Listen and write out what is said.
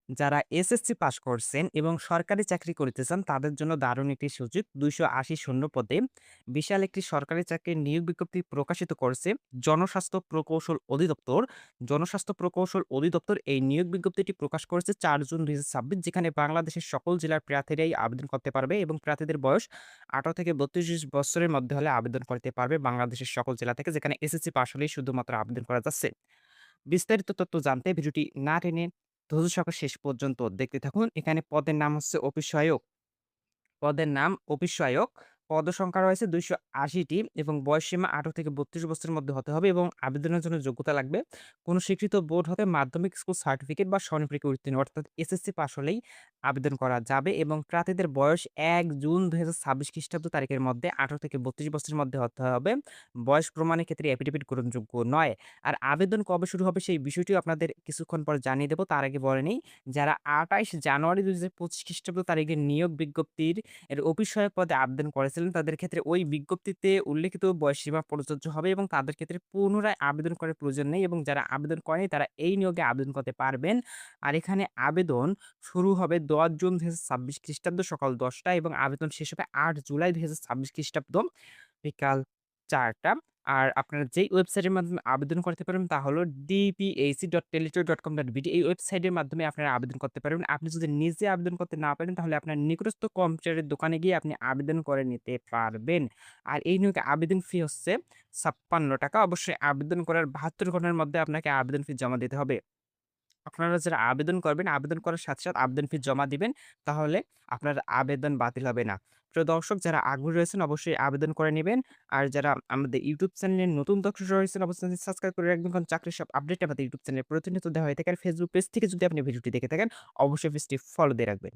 যারা SSC pass করছেন এবং সরকারি চাকরি করতে চান তাদের জন্য দারুণ একটি সুযোগ। ২৮০ শূন্য পদে বিশাল একটি সরকারি চাকরির নিয়োগ বিজ্ঞপ্তি প্রকাশিত করছে জনস্বাস্থ্য প্রকৌশল অধিদপ্তর। জনস্বাস্থ্য প্রকৌশল অধিদপ্তর এই নিয়োগ বিজ্ঞপ্তিটি প্রকাশ করেছে ৪ জুন ২০২৬, যেখানে বাংলাদেশের সকল জেলার প্রার্থীরাই আবেদন করতে পারবে এবং প্রার্থীদের বয়স ১৮ থেকে ৩২ বছরের মধ্যে হলে আবেদন করতে পারবে বাংলাদেশের সকল জেলা থেকে, যেখানে এসএসসি পাস হলেই শুধুমাত্র আবেদন করা যাচ্ছে। বিস্তারিত তথ্য জানতে ভিডিওটি না টেনে ধৈর্য সহকারে শেষ পর্যন্ত দেখতে থাকুন। এখানে পদের নাম হচ্ছে অফিস সহায়ক। পদের নাম অফিস সহায়ক। পদসংখ্যা রয়েছে ২৮০ টি এবং বয়সসীমা ১৮ থেকে ৩২ বছরের মধ্যে হতে হবে এবং আবেদনের জন্য যোগ্যতা লাগবে কোন স্বীকৃত বোর্ড হতে মাধ্যমিক স্কুল সার্টিফিকেট বা স্বর্ণপরীক্ষায় উত্তীর্ণ, অর্থাৎ এসএসসি পাস হলেই আবেদন করা যাবে এবং প্রার্থীদের বয়স ১ জুন ২০২৬ খ্রিস্টাব্দ তারিখের মধ্যে ১৮ থেকে ৩২ বছরের মধ্যে হতে হবে। বয়স প্রমাণের ক্ষেত্রে এফিডেভিট গ্রহণযোগ্য নয়। আর আবেদন কবে শুরু হবে সেই বিষয়টিও আপনাদের কিছুক্ষণ পরে জানিয়ে দেব। তার আগে বলে নেই, যারা ২৮ জানুয়ারি ২০২৫ খ্রিস্টাব্দ তারিখের নিয়োগ বিজ্ঞপ্তির অফিস সহায়ক পদে আবেদন করেছিলেন, তাদের ক্ষেত্রে ওই বিজ্ঞপ্তিতে উল্লেখিত বয়সসীমা প্রযোজ্য হবে এবং তাদের ক্ষেত্রে পুনরায় আবেদন করার প্রয়োজন নেই এবং যারা আবেদন করেনি তারা এই নিয়োগে আবেদন করতে পারবেন। আর এখানে আবেদন শুরু হবে ১০ জুন ২০২৬ খ্রিস্টাব্দ সকাল ১০ টা এবং আবেদন শেষ হবে ৮ জুলাই ২০২৬ খ্রিস্টাব্দ বিকাল ৪ টা। আর আপনারা যেই ওয়েবসাইটের মাধ্যমে আবেদন করতে পারবেন তা হলো dpac.teletor.com.bd। এই ওয়েবসাইটের মাধ্যমে আপনারা আবেদন করতে পারবেন। আপনি যদি নিজে আবেদন করতে না পারেন তাহলে আপনার নিকটস্থ কম্পিউটারের দোকানে গিয়ে আপনি আবেদন করে নিতে পারবেন। আর এই নিয়োগে আবেদন ফি হচ্ছে ৳৫৬। অবশ্যই আবেদন করার ৭২ ঘন্টার মধ্যে আপনাকে আবেদন ফি জমা দিতে হবে। আপনারা যারা আবেদন করবেন, আবেদন করার সাথে, সাথে আবেদন ফি জমা দিবেন। তাহলে আপনার আবেদন বাতিল হবে না। প্রিয় দর্শক, যারা আগ্রহী রয়েছেন অবশ্যই আবেদন করে নিবেন। আর যারা আমাদের YouTube চ্যানেলে নতুন দর্শক রয়েছেন অবশ্যই সাবস্ক্রাইব করে রাখবেন, কারণ চাকরির সব আপডেট আমাদের YouTube চ্যানেলে প্রতিনিয়ত দেওয়া হয়ে থাকে। আর Facebook পেজ থেকে যদি আপনি ভিডিওটি দেখে থাকেন অবশ্যই পেজটি ফলো দিয়ে রাখবেন।